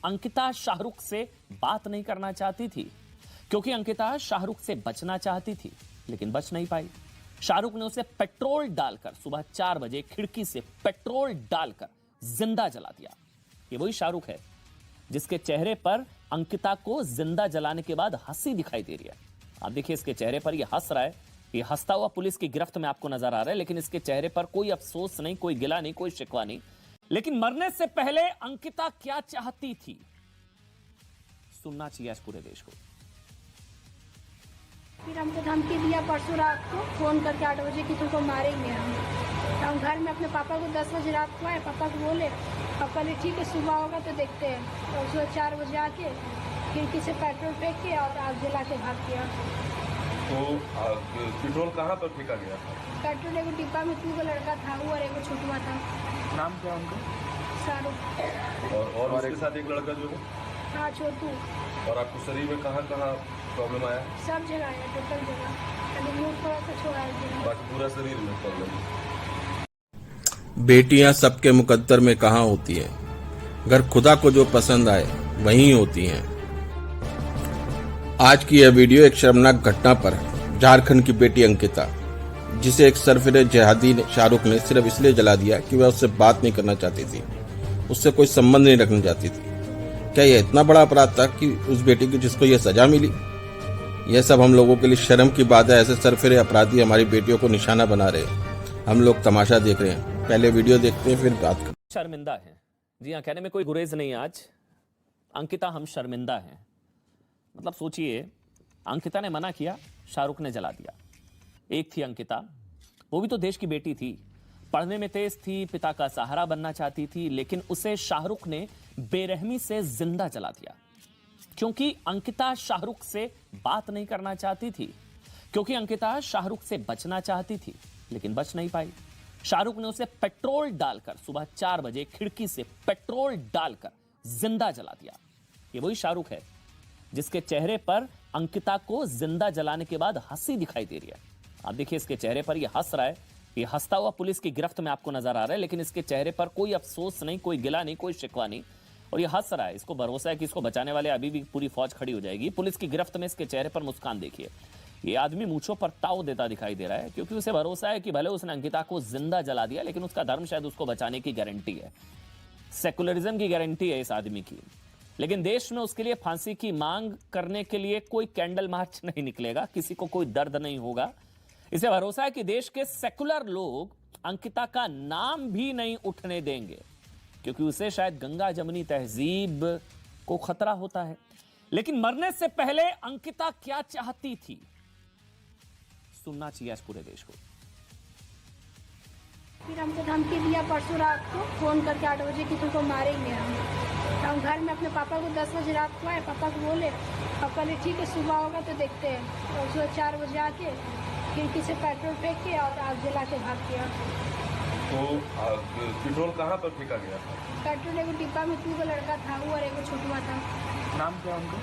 अंकिता शाहरुख से बात नहीं करना चाहती थी, क्योंकि अंकिता शाहरुख से बचना चाहती थी, लेकिन बच नहीं पाई। शाहरुख ने उसे पेट्रोल डालकर सुबह 4 बजे खिड़की से पेट्रोल डालकर जिंदा जला दिया। ये वही शाहरुख है जिसके चेहरे पर अंकिता को जिंदा जलाने के बाद हंसी दिखाई दे रही है। आप देखिए, इसके चेहरे पर ये हंस रहा है, ये हंसता हुआ पुलिस की गिरफ्त में आपको नजर आ रहा है, लेकिन इसके चेहरे पर कोई अफसोस नहीं, कोई गिला नहीं, कोई शिकवा नहीं। लेकिन मरने से पहले अंकिता क्या चाहती थी, सुनना चाहिए आज पूरे देश को। फिर हमको धमकी दिया परसों रात को फ़ोन करके 8 बजे कि तुमको मारेंगे हम घर में अपने पापा को 10 बजे रात को आए, पापा को बोले, पापा ने ठीक है सुबह होगा तो देखते हैं। और सुबह 4 बजे आके खिड़की से पेट्रोल फेंक के और आग जला के भाग गया। तो पेट्रोल कहाँ पर फेंका गया था? पेट्रोल एगो डिब्बा में 2 लड़का था, वो और एगो छुटवा था। नाम क्या उनका? शाहरुख। और उसके साथ एक लड़का जो है? हाँ, छोटू। और आपको शरीर में कहाँ कहाँ प्रॉब्लम आया? सब जगह आया, टोटल जगह, खाली मुँह थोड़ा सा छोड़ा है, बाकी पूरा शरीर में प्रॉब्लम है। बेटियां सबके मुकद्दर में कहाँ होती है, घर खुदा को जो पसंद आए वहीं होती हैं। आज की यह वीडियो एक शर्मनाक घटना पर है। झारखंड की बेटी अंकिता, जिसे एक सरफिरे जिहादी शाहरुख ने सिर्फ इसलिए जला दिया कि वह उससे बात नहीं करना चाहती थी, उससे कोई संबंध नहीं रखना चाहती थी। क्या यह इतना बड़ा अपराध था कि उस बेटी की जिसको यह सजा मिली? यह सब हम लोगों के लिए शर्म की बात है। ऐसे सरफिरे अपराधी हमारी बेटियों को निशाना बना रहे हैं, हम लोग तमाशा देख रहे हैं। पहले वीडियो देखते हैं फिर बात करते हैं। शर्मिंदा है, जी हाँ, कहने में कोई गुरेज नहीं। आज अंकिता हम शर्मिंदा हैं। मतलब सोचिए, अंकिता ने मना किया, शाहरुख ने जला दिया। एक थी अंकिता, वो भी तो देश की बेटी थी, पढ़ने में तेज थी, पिता का सहारा बनना चाहती थी, लेकिन उसे शाहरुख ने बेरहमी से जिंदा जला दिया। क्योंकि अंकिता शाहरुख से बात नहीं करना चाहती थी, क्योंकि अंकिता शाहरुख से बचना चाहती थी, लेकिन बच नहीं पाई। शाहरुख ने उसे पेट्रोल डालकर सुबह 4 बजे खिड़की से पेट्रोल डालकर जिंदा जला दिया। ये वही शाहरुख है जिसके चेहरे पर अंकिता को जिंदा जलाने के बाद हंसी दिखाई दे रही है। आप देखिए, इसके चेहरे पर ये हंस रहा है, ये हंसता हुआ पुलिस की गिरफ्त में आपको नजर आ रहा है, लेकिन इसके चेहरे पर कोई अफसोस नहीं, कोई गिला नहीं, कोई शिकवा नहीं, और ये हंस रहा है। इसको भरोसा है कि इसको बचाने वाले अभी भी पूरी फौज खड़ी हो जाएगी। पुलिस की गिरफ्त में इसके चेहरे पर मुस्कान देखिए। ये आदमी मूंछों पर ताव देता दिखाई दे रहा है, क्योंकि उसे भरोसा है कि भले उसने अंकिता को जिंदा जला दिया, लेकिन उसका धर्म शायद उसको बचाने की गारंटी है, सेकुलरिज्म की गारंटी है इस आदमी की। लेकिन देश में उसके लिए फांसी की मांग करने के लिए कोई कैंडल मार्च नहीं निकलेगा, किसी को कोई दर्द नहीं होगा। इसे भरोसा है कि देश के सेकुलर लोग अंकिता का नाम भी नहीं उठने देंगे, क्योंकि उसे शायद गंगा जमनी तहजीब को खतरा होता है। लेकिन मरने से पहले अंकिता क्या चाहती थी, सुनना चाहिए आज पूरे देश को। फिर हमको धमकी दिया परसों रात को फ़ोन करके 8 बजे कि तुमको मारेंगे हम घर में अपने पापा को 10 बजे रात को आए, पापा को बोले, पापा ने ठीक है सुबह होगा तो देखते हैं। और सुबह 4 बजे आके खिड़की से पेट्रोल फेंक के और आग जला के भाग गया। तो पेट्रोल कहाँ पर फेंका गया था? पेट्रोल एगो डिब्बा में 2 लड़का था, वो और एगो छुटवा था। नाम क्या उनका?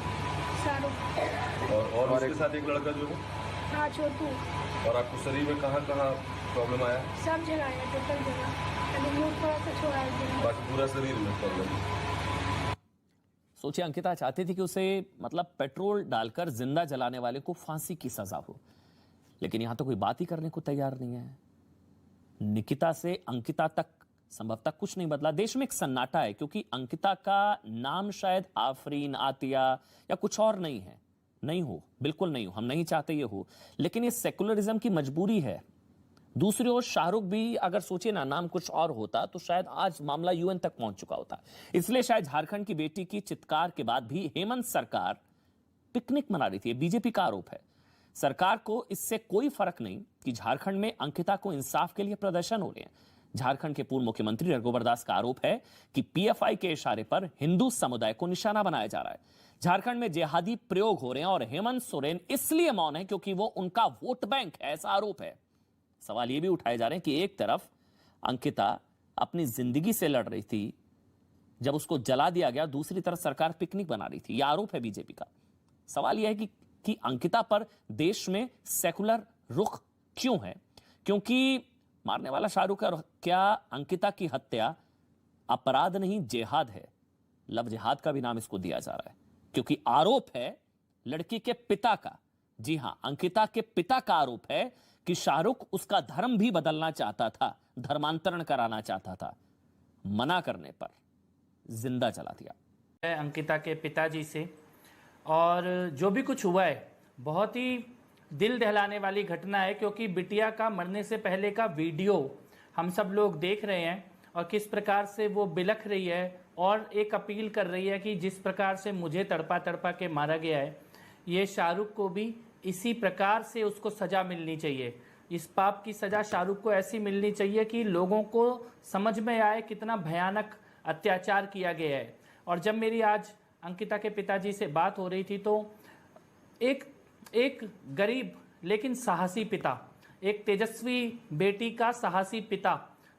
शाहरुख। और उसके साथ एक लड़का जो है? हाँ, छोटू। और आपको शरीर में कहाँ कहाँ प्रॉब्लम आया? सब जगह आया, टोटल जगह, खाली मुँह थोड़ा सा छोड़ा है, बाकी पूरा शरीर में प्रॉब्लम है। सोचिए, अंकिता चाहती थी कि उसे मतलब पेट्रोल डालकर जिंदा जलाने वाले को फांसी की सजा हो, लेकिन यहां तो कोई बात ही करने को तैयार नहीं है। निकिता से अंकिता तक संभवतः कुछ नहीं बदला। देश में एक सन्नाटा है, क्योंकि अंकिता का नाम शायद आफरीन, आतिया या कुछ और नहीं है। नहीं हो, बिल्कुल नहीं हो, हम नहीं चाहते ये हो, लेकिन ये सेकुलरिज्म की मजबूरी है। दूसरी ओर शाहरुख भी अगर सोचे ना, नाम कुछ और होता तो शायद आज मामला यूएन तक पहुंच चुका होता। इसलिए शायद झारखंड की बेटी की चित्कार के बाद भी हेमंत सरकार पिकनिक मना रही थी। बीजेपी का आरोप है, सरकार को इससे कोई फर्क नहीं कि झारखंड में अंकिता को इंसाफ के लिए प्रदर्शन हो रहे हैं। झारखंड के पूर्व मुख्यमंत्री रघुवर दास का आरोप है कि पीएफआई के इशारे पर हिंदू समुदाय को निशाना बनाया जा रहा है। झारखंड में जिहादी प्रयोग हो रहे हैं और हेमंत सोरेन इसलिए मौन है क्योंकि वो उनका वोट बैंक है, ऐसा आरोप है। सवाल ये भी उठाए जा रहे हैं कि एक तरफ अंकिता अपनी जिंदगी से लड़ रही थी जब उसको जला दिया गया, दूसरी तरफ सरकार पिकनिक बना रही थी। यह आरोप है बीजेपी का। सवाल यह है कि अंकिता पर देश में सेकुलर रुख क्यों है? क्योंकि मारने वाला शाहरुख है, और क्या अंकिता की हत्या अपराध नहीं जिहाद है? लव जिहाद का भी नाम इसको दिया जा रहा है, क्योंकि आरोप है लड़की के पिता का, जी हां, अंकिता के पिता का आरोप है कि शाहरुख उसका धर्म भी बदलना चाहता था, धर्मांतरण कराना चाहता था। मना करने पर जिंदा जला दिया। अंकिता के पिताजी से, और जो भी कुछ हुआ है बहुत ही दिल दहलाने वाली घटना है, क्योंकि बिटिया का मरने से पहले का वीडियो हम सब लोग देख रहे हैं और किस प्रकार से वो बिलख रही है और एक अपील कर रही है कि जिस प्रकार से मुझे तड़पा तड़पा के मारा गया है, ये शाहरुख को भी इसी प्रकार से उसको सज़ा मिलनी चाहिए। इस पाप की सज़ा शाहरुख को ऐसी मिलनी चाहिए कि लोगों को समझ में आए कितना भयानक अत्याचार किया गया है। और जब मेरी आज अंकिता के पिताजी से बात हो रही थी तो एक गरीब लेकिन साहसी पिता, एक तेजस्वी बेटी का साहसी पिता,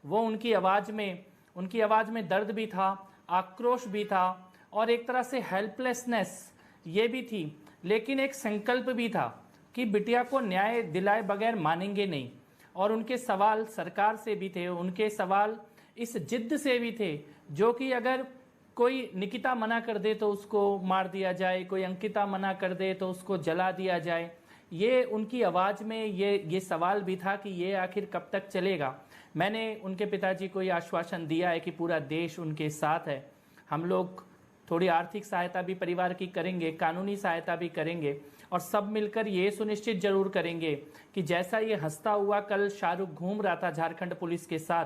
वो उनकी आवाज़ में दर्द भी था, आक्रोश भी था और एक तरह से हेल्पलेसनेस ये भी थी, लेकिन एक संकल्प भी था कि बिटिया को न्याय दिलाए बगैर मानेंगे नहीं। और उनके सवाल सरकार से भी थे, उनके सवाल इस जिद्द से भी थे जो कि अगर कोई निकिता मना कर दे तो उसको मार दिया जाए, कोई अंकिता मना कर दे तो उसको जला दिया जाए। ये उनकी आवाज़ में ये सवाल भी था कि ये आखिर कब तक चलेगा। मैंने उनके पिताजी को ये आश्वासन दिया है कि पूरा देश उनके साथ है। हम लोग थोड़ी आर्थिक सहायता भी परिवार की करेंगे, कानूनी सहायता भी करेंगे और सब मिलकर ये सुनिश्चित जरूर करेंगे कि जैसा ये हंसता हुआ कल शाहरुख घूम रहा था झारखंड पुलिस के साथ,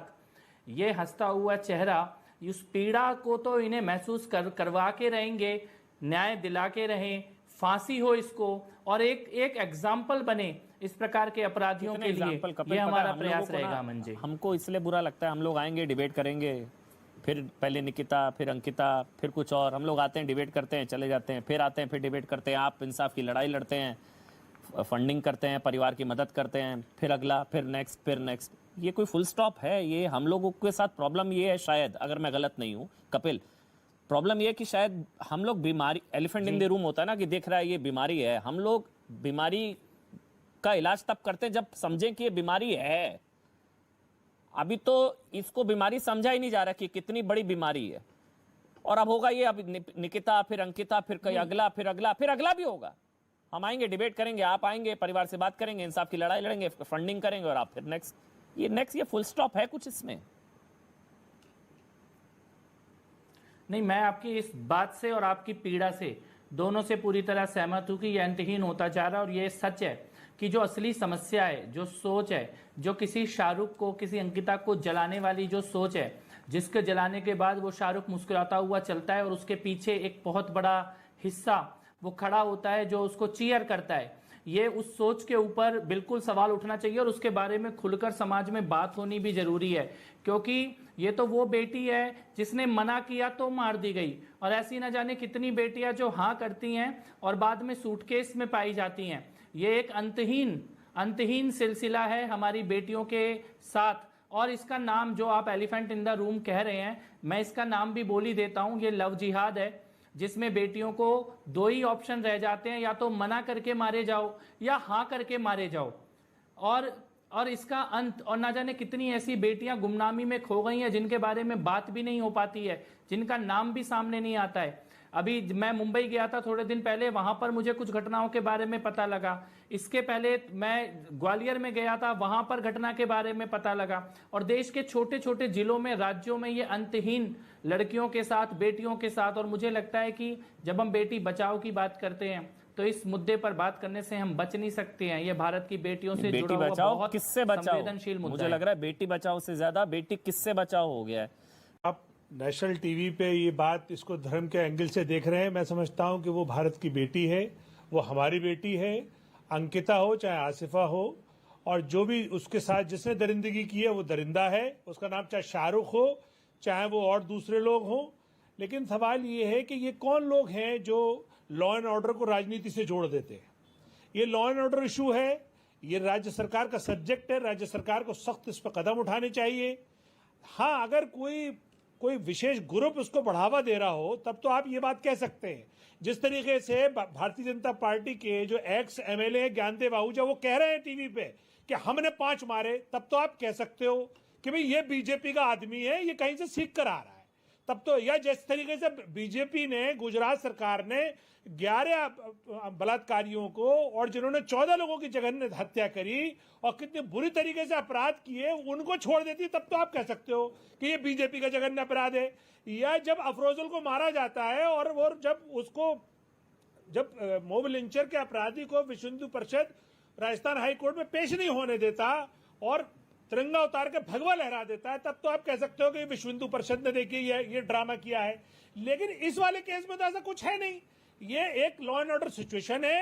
ये हंसता हुआ चेहरा, उस पीड़ा को तो इन्हें महसूस करवा के रहेंगे, न्याय दिला के रहें, फांसी हो इसको और एक एग्जाम्पल बने इस प्रकार के अपराधियों के लिए। ये हमारा प्रयास रहेगा। मंजे, हमको इसलिए बुरा लगता है, हम लोग आएंगे, डिबेट करेंगे, फिर पहले निकिता, फिर अंकिता, फिर कुछ और, हम लोग आते हैं, डिबेट करते हैं, चले जाते हैं, फिर आते हैं, फिर डिबेट करते हैं, आप इंसाफ की लड़ाई लड़ते हैं, फंडिंग करते हैं, परिवार की मदद करते हैं, फिर अगला, फिर नेक्स्ट। ये कोई फुल स्टॉप है? ये हम लोगों के साथ प्रॉब्लम ये है, शायद अगर मैं गलत नहीं हूँ कपिल, प्रॉब्लम ये है कि शायद हम लोग बीमारी, एलिफेंट इन द रूम होता है ना, कि देख रहा है ये बीमारी है, हम लोग बीमारी का इलाज तब करते हैं जब समझें कि ये बीमारी है। अभी तो इसको बीमारी समझा ही नहीं जा रहा कि कितनी बड़ी बीमारी है। और अब होगा ये, अब निकिता, फिर अंकिता, फिर कोई अगला, फिर अगला भी होगा। हम आएंगे, डिबेट करेंगे, आप आएंगे, परिवार से बात करेंगे, इंसाफ की लड़ाई लड़ेंगे, फंडिंग करेंगे और आप फिर नेक्स्ट। ये फुल स्टॉप है कुछ इसमें? नहीं, मैं आपकी इस बात से और आपकी पीड़ा से दोनों से पूरी तरह सहमत हूं कि यह अंतहीन होता जा रहा है। और ये सच है कि जो असली समस्या है, जो सोच है, जो किसी शाहरुख को, किसी अंकिता को जलाने वाली जो सोच है, जिसके जलाने के बाद वो शाहरुख मुस्कुराता हुआ चलता है और उसके पीछे एक बहुत बड़ा हिस्सा वो खड़ा होता है जो उसको चीयर करता है, ये उस सोच के ऊपर बिल्कुल सवाल उठना चाहिए और उसके बारे में खुलकर समाज में बात होनी भी जरूरी है। क्योंकि ये तो वो बेटी है जिसने मना किया तो मार दी गई, और ऐसी ना जाने कितनी बेटियां जो हाँ करती हैं और बाद में सूटकेस में पाई जाती हैं। ये एक अंतहीन सिलसिला है हमारी बेटियों के साथ। और इसका नाम जो आप एलिफेंट इन द रूम कह रहे हैं, मैं इसका नाम भी बोल ही देता हूं, ये लव जिहाद है, जिसमें बेटियों को दो ही ऑप्शन रह जाते हैं, या तो मना करके मारे जाओ या हाँ करके मारे जाओ। और इसका अंत, और ना जाने कितनी ऐसी बेटियां गुमनामी में खो गई हैं जिनके बारे में बात भी नहीं हो पाती है, जिनका नाम भी सामने नहीं आता है। अभी मैं मुंबई गया था थोड़े दिन पहले, वहां पर मुझे कुछ घटनाओं के बारे में पता लगा। इसके पहले मैं ग्वालियर में गया था, वहां पर घटना के बारे में पता लगा। और देश के छोटे छोटे जिलों में, राज्यों में ये अंतहीन लड़कियों के साथ, बेटियों के साथ। और मुझे लगता है कि जब हम बेटी बचाओ की बात करते हैं तो इस मुद्दे पर बात करने से हम बच नहीं सकते हैं। ये भारत की बेटियों से जुड़ा हुआ बहुत किससे बचाओ, संवेदनशील मुद्दा मुझे लग रहा है बेटी बचाओ से ज्यादा बेटी किससे बचाओ हो गया है। आप नेशनल टीवी पे ये बात, इसको धर्म के एंगल से देख रहे हैं। मैं समझता हूं कि वो भारत की बेटी है, वो हमारी बेटी है। अंकिता हो चाहे आसिफा हो, और जो भी उसके साथ जिसने दरिंदगी की है वो दरिंदा है। उसका नाम चाहे शाहरुख हो चाहे वो और दूसरे लोग हों। लेकिन सवाल ये है कि ये कौन लोग हैं जो लॉ एंड ऑर्डर को राजनीति से जोड़ देते हैं। ये लॉ एंड ऑर्डर इशू है, ये राज्य सरकार का सब्जेक्ट है। राज्य सरकार को सख्त इस पर कदम उठाने चाहिए। हाँ, अगर कोई विशेष ग्रुप उसको बढ़ावा दे रहा हो तब तो आप ये बात कह सकते हैं। जिस तरीके से भारतीय जनता पार्टी के जो एक्स एमएलए ज्ञानदेव आहूजा वो कह रहे हैं टीवी पे कि हमने 5 मारे, तब तो आप कह सकते हो कि भाई ये बीजेपी का आदमी है, ये कहीं से सीख कर आ रहा है। तब तो यह जिस तरीके से बीजेपी ने, गुजरात सरकार ने 11 बलात्कारियों को और जिन्होंने 14 लोगों की जघन्य हत्या करी और कितने बुरी तरीके से अपराध किए, उनको छोड़ देती, तब तो आप कह सकते हो कि ये बीजेपी का जघन्य अपराध है। या जब अफरोजुल को मारा जाता है और वो जब मोब लिंचर के अपराधी को विश्व हिंदू परिषद राजस्थान हाई कोर्ट में पेश नहीं होने देता और तिरंगा उतार के भगवा लहरा देता है, तब तो आप कह सकते हो कि विश्व हिंदू परिषद ने देखिए ये ड्रामा किया है। लेकिन इस वाले केस में तो ऐसा कुछ है नहीं। ये एक लॉ एंड ऑर्डर सिचुएशन है।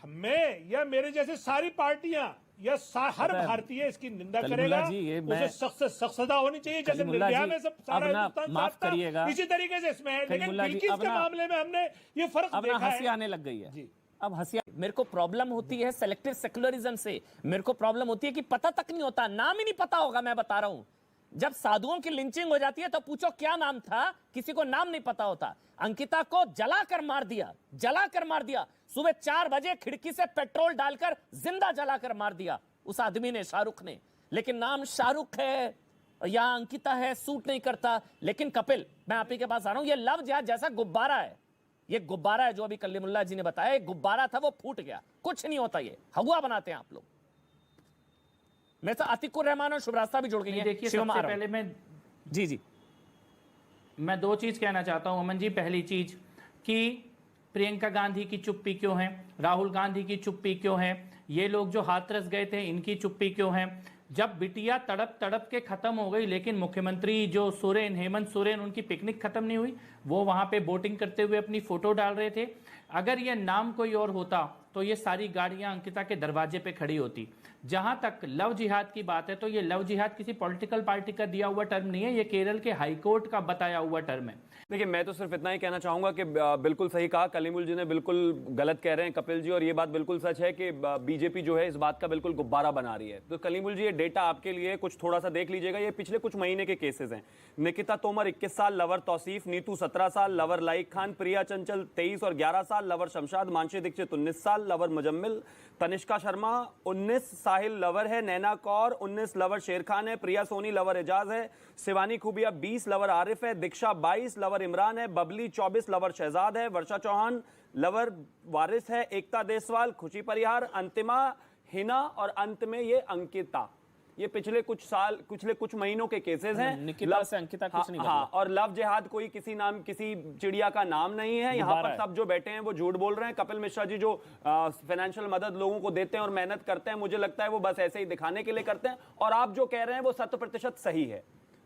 हमें या मेरे जैसे सारी पार्टियां या हर भारतीय इसकी निंदा करेगा। उसे सख्त से सख्त सजा होनी चाहिए, जैसे निर्भया में सब सारा हिंदुस्तान माफ करिएगा, इसी तरीके से इसमें है। लेकिन बिल्किस के मामले में हमने ये फर्क देखा है। हंसी आने लग गई है जी। अब हंसी, मेरे को प्रॉब्लम होती है सेलेक्टिव सेक्युलरिज्म से। मेरे को प्रॉब्लम होती है कि पता तक नहीं होता, नाम ही नहीं पता होगा। मैं बता रहा हूं, जब साधुओं की लिंचिंग हो जाती है तो पूछो क्या नाम था, किसी को नाम नहीं पता होता। अंकिता को जलाकर मार दिया, जलाकर मार दिया। सुबह 4 बजे खिड़की से पेट्रोल डालकर जिंदा जलाकर मार दिया उस आदमी ने, शाहरुख ने। लेकिन नाम शाहरुख है या अंकिता है, सूट नहीं करता। लेकिन कपिल, मैं आप ही के पास आ रहा हूं। ये लव जिहाद जैसा गुब्बारा है, ये गुब्बारा है जो अभी कलीमुल्लाह जी ने बताया। एक गुब्बारा था, वो फूट गया, कुछ नहीं होता। ये हवा बनाते हैं आप लोग। मेरे साथ अतिकुर रहमान और शुभरास्ता भी जुड़ गई हैं। देखिए, सबसे पहले मैं 2 चीज कहना चाहता हूं अमन जी। पहली चीज कि प्रियंका गांधी की चुप्पी क्यों है, राहुल गांधी की चुप्पी क्यों है, ये लोग जो हाथरस गए थे इनकी चुप्पी क्यों है। जब बिटिया तड़प तड़प के खत्म हो गई, लेकिन मुख्यमंत्री जो सोरेन, हेमंत सोरेन, उनकी पिकनिक खत्म नहीं हुई। वो वहां पे बोटिंग करते हुए अपनी फोटो डाल रहे थे। अगर ये नाम कोई और होता तो ये सारी गाड़ियां अंकिता के दरवाजे पे खड़ी होती। जहां तक लव जिहाद की बात है, तो ये लव जिहाद किसी पॉलिटिकल पार्टी का दिया हुआ टर्म नहीं है, ये केरल के हाईकोर्ट का बताया हुआ टर्म है। देखिए, मैं तो सिर्फ इतना ही कहना चाहूंगा कि बिल्कुल सही कहा कलीमुल जी ने, बिल्कुल गलत कह रहे हैं कपिल जी, और ये बात बिल्कुल सच है कि बीजेपी जो है इस बात का बिल्कुल गुब्बारा बना रही है। तो कलीमुल जी, ये डेटा आपके लिए कुछ थोड़ा सा देख लीजिएगा। ये पिछले कुछ महीने के केसेस हैं। निकिता तोमर 21 साल, लवर तौसीफ, नीतू 17 साल, लवर लाइक खान, प्रिया चंचल 23 और 11 साल, लवर शमशाद, मानसी दीक्षित 19 साल, लवर मुजम्मिल, तनिष्का शर्मा 19, साहिल लवर है, नैना कौर 19, लवर शेर खान है, प्रिया सोनी लवर एजाज है, शिवानी खुबिया 20, लवर आरिफ है, दीक्षा 22, लवर इमरान है, बबली 24, लवर शहजाद है, वर्षा चौहान लवर वारिस है, एकता देसवाल, खुशी परिहार, अंतिमा, हिना और अंत में ये अंकिता। ये पिछले कुछ महीनों के केसेस हैं। निकिता से अंकिता कुछ नहीं बदला। हाँ, और लव जिहाद कोई किसी चिड़िया का नाम नहीं है। यहाँ पर सब जो बैठे हैं वो झूठ बोल रहे हैं। कपिल मिश्रा जी जो फाइनेंशियल मदद लोगों को देते हैं और मेहनत करते हैं, मुझे लगता है वो बस ऐसे ही दिखाने के लिए करते हैं। और आप जो कह रहे हैं वो 100% सही है।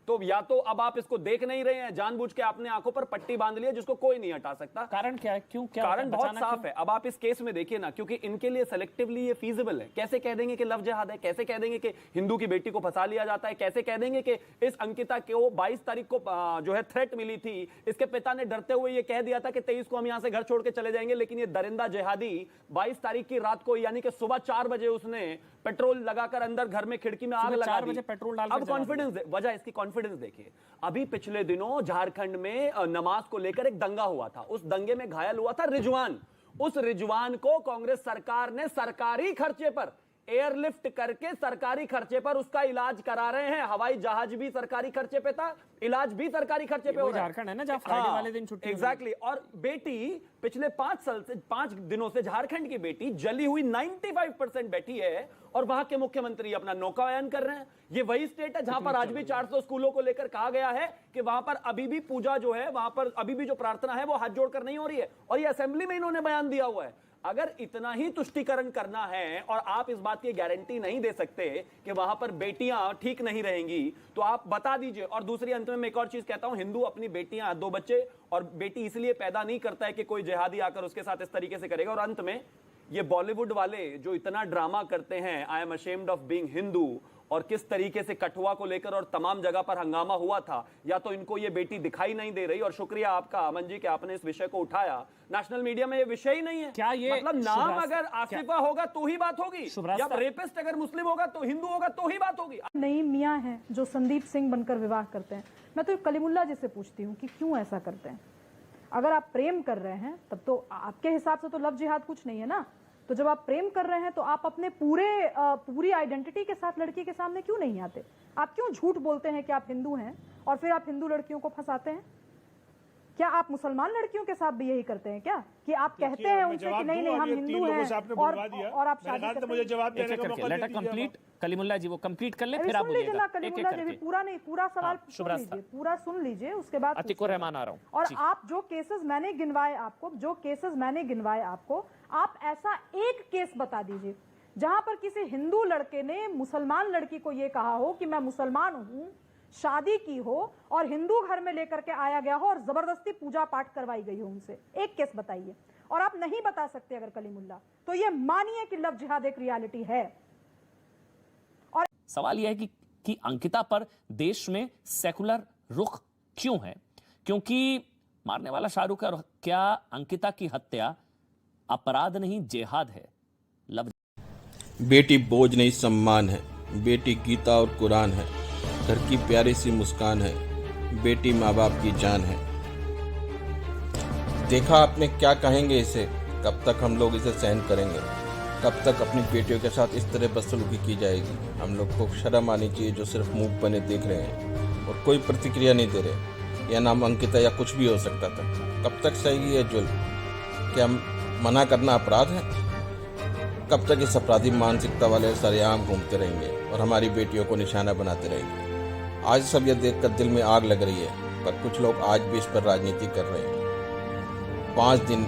तो या तो अब आप इसको देख नहीं रहे हैं, जानबूझ के आपने आंखों पर पट्टी बांध ली है जिसको कोई नहीं हटा सकता। कारण क्या है? क्यों? क्या कारण बहुत साफ है। अब आप इस केस में देखिए ना, क्योंकि इनके लिए सेलेक्टिवली ये फीजिबल है। कैसे कह देंगे कि लव जिहाद है, कैसे कह देंगे कि हिंदू की बेटी को फंसा लिया जाता है, कैसे कह देंगे कि इस अंकिता को 22 तारीख को जो है थ्रेट मिली थी, इसके पिता ने डरते हुए ये कह दिया था कि 23 को हम यहां से घर छोड़ के चले जाएंगे। लेकिन ये दरिंदा जिहादी 22 तारीख की रात को, यानी कि सुबह 4 बजे उसने पेट्रोल लगाकर अंदर घर में खिड़की में आग लगा दी। पेट्रोल डाल अब कॉन्फिडेंस, वजह इसकी कॉन्फिडेंस देखिए। अभी पिछले दिनों झारखंड में नमाज को लेकर एक दंगा हुआ था। उस दंगे में घायल हुआ था रिजवान। उस रिजवान को कांग्रेस सरकार ने सरकारी खर्चे पर एयरलिफ्ट करके सरकारी खर्चे पर उसका इलाज करा रहे हैं। हवाई जहाज भी सरकारी खर्चे पे था, इलाज भी सरकारी खर्चे पे हो रहा है। झारखंड है ना, जहां फ्राइडे वाले दिन छुट्टी। एग्जैक्टली। और बेटी पिछले 5 दिनों से झारखंड की बेटी जली हुई 95% बैठी है और वहां के मुख्यमंत्री अपना नौकायन कर रहे हैं। ये वही स्टेट है जहां पर आज भी 400 स्कूलों को लेकर कहा गया है कि वहां पर अभी भी पूजा जो है, वहां पर अभी भी जो प्रार्थना है वो हाथ जोड़कर नहीं हो रही है। और ये असेंबली में इन्होंने बयान दिया हुआ है। अगर इतना ही तुष्टीकरण करना है और आप इस बात की गारंटी नहीं दे सकते कि वहां पर बेटियां ठीक नहीं रहेंगी, तो आप बता दीजिए। और दूसरी, अंत में मैं एक और चीज कहता हूं, हिंदू अपनी बेटियां, 2 बच्चे और बेटी इसलिए पैदा नहीं करता है कि कोई जिहादी आकर उसके साथ इस तरीके से करेगा। और अंत में, ये बॉलीवुड वाले जो इतना ड्रामा करते हैं, I am ashamed of being Hindu, और किस तरीके से कठुआ को लेकर और तमाम जगह पर हंगामा हुआ था, या तो इनको ये बेटी दिखाई नहीं दे रही। और शुक्रिया आपका अमन जी कि आपने इस विषय को उठाया। नेशनल मीडिया में ये विषय ही नहीं है। क्या ये मतलब नाम अगर आसिफा होगा तो ही बात होगी, या रेपिस्ट अगर मुस्लिम होगा तो हिंदू होगा तो ही बात होगी। नई मियां हैं जो संदीप सिंह बनकर विवाह करते हैं। मैं तो कलीमुल्लाह जी से पूछती हूँ कि क्यों ऐसा करते हैं? अगर आप प्रेम कर रहे हैं तब तो आपके हिसाब से तो लव जिहाद कुछ नहीं है ना। तो जब आप प्रेम कर रहे हैं तो आप अपने पूरी आइडेंटिटी के साथ लड़की के सामने क्यों नहीं आते? आप क्यों झूठ बोलते हैं कि आप हिंदू हैं और फिर आप हिंदू लड़कियों को फंसाते हैं? क्या आप मुसलमान लड़कियों के साथ भी यही करते हैं क्या, कि आप कहते हैं उनसे कि नहीं नहीं हम हिंदू हैं और आप शादी करते हैं? मुझे जवाब देने का मौका लेट कंप्लीट कलीमुल्ला जी वो कंप्लीट कर ले, फिर आप सुन लीजिए ना बोलिएगा एक कलीमुल्ला एक जी, करके। पूरा नहीं, पूरा सवाल हाँ, सुन लीजिए, पूरा सुन लीजिए, उसके बाद अतीकुर रहमान आ रहा हूँ और जी। आप जो केसेस मैंने गिनवाए आपको, आप ऐसा एक केस बता दीजिए जहां पर किसी हिंदू लड़के ने मुसलमान लड़की को यह कहा हो कि मैं मुसलमान हूं, शादी की हो और हिंदू घर में लेकर के आया गया हो और जबरदस्ती पूजा पाठ करवाई गई हो उनसे। एक केस बताइए। और आप नहीं बता सकते अगर कलीमुल्ला, तो ये मानिए कि लव जिहाद एक रियलिटी है। सवाल यह है कि अंकिता पर देश में सेकुलर रुख क्यों है? क्योंकि मारने वाला शाहरुख है, और क्या अंकिता की हत्या अपराध नहीं जिहाद है? लव बेटी बोझ नहीं सम्मान है, बेटी गीता और कुरान है, घर की प्यारी सी मुस्कान है, बेटी माँ बाप की जान है। देखा आपने, क्या कहेंगे इसे? कब तक हम लोग इसे सहन करेंगे? कब तक अपनी बेटियों के साथ इस तरह बदसलूकी की जाएगी? हम लोग को शर्म आनी चाहिए जो सिर्फ मुंह बने देख रहे हैं और कोई प्रतिक्रिया नहीं दे रहे। यह नाम अंकिता या कुछ भी हो सकता था। कब तक सही है जुल्म? क्या मना करना अपराध है? कब तक इस अपराधी मानसिकता वाले सरेआम घूमते रहेंगे और हमारी बेटियों को निशाना बनाते रहेंगे? आज सब यह देखकर दिल में आग लग रही है, पर कुछ लोग आज भी इस पर राजनीति कर रहे हैं। 5 दिन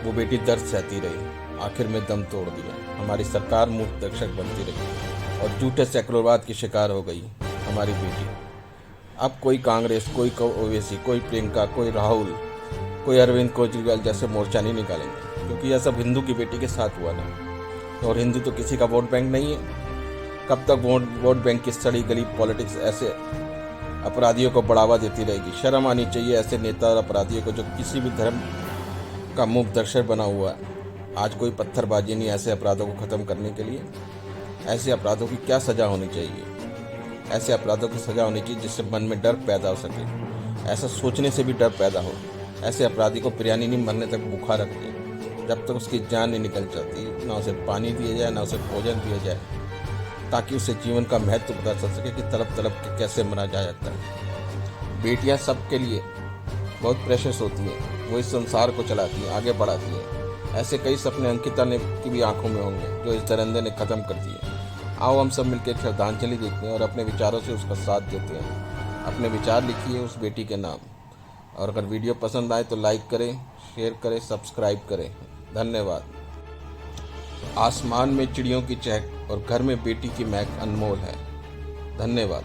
वो बेटी दर्द सहती रही, आखिर में दम तोड़ दिया। हमारी सरकार मूक दर्शक बनती रही और झूठे सेकुलरवाद की शिकार हो गई हमारी बेटी। अब कोई कांग्रेस, कोई ओवैसी, कोई प्रियंका, कोई राहुल, कोई अरविंद केजरीवाल जैसे मोर्चा नहीं निकालेंगे, क्योंकि यह सब हिंदू की बेटी के साथ हुआ ना। और हिंदू तो किसी का वोट बैंक नहीं है। कब तक वोट बैंक की सड़ी गली पॉलिटिक्स ऐसे अपराधियों को बढ़ावा देती रहेगी? शर्म आनी चाहिए ऐसे नेता और अपराधियों को जो किसी भी धर्म का मूक दर्शक बना हुआ है। आज कोई पत्थरबाजी नहीं ऐसे अपराधों को खत्म करने के लिए। ऐसे अपराधों की क्या सजा होनी चाहिए? ऐसे अपराधों की सजा होनी चाहिए जिससे मन में डर पैदा हो सके, ऐसा सोचने से भी डर पैदा हो। ऐसे अपराधी को बिरयानी नहीं, मरने तक भूखा रखते जब तक उसकी जान नहीं निकल जाती। ना उसे पानी दिया जाए, ना उसे भोजन दिया जाए, ताकि उसे जीवन का महत्व पता चल सके कि तड़प तड़प के कैसे मरा जाता है। बेटियां सबके लिए बहुत प्रेशियस होती हैं, वो इस संसार को चलाती हैं, आगे बढ़ाती हैं। ऐसे कई सपने अंकिता ने की भी आंखों में होंगे जो इस दरिंदे ने खत्म कर दिए। आओ हम सब मिलकर श्रद्धांजलि देते हैं और अपने विचारों से उसका साथ देते हैं। अपने विचार लिखिए उस बेटी के नाम, और अगर वीडियो पसंद आए तो लाइक करें, शेयर करें, सब्सक्राइब करें। धन्यवाद। आसमान में चिड़ियों की चहक और घर में बेटी की महक अनमोल है। धन्यवाद।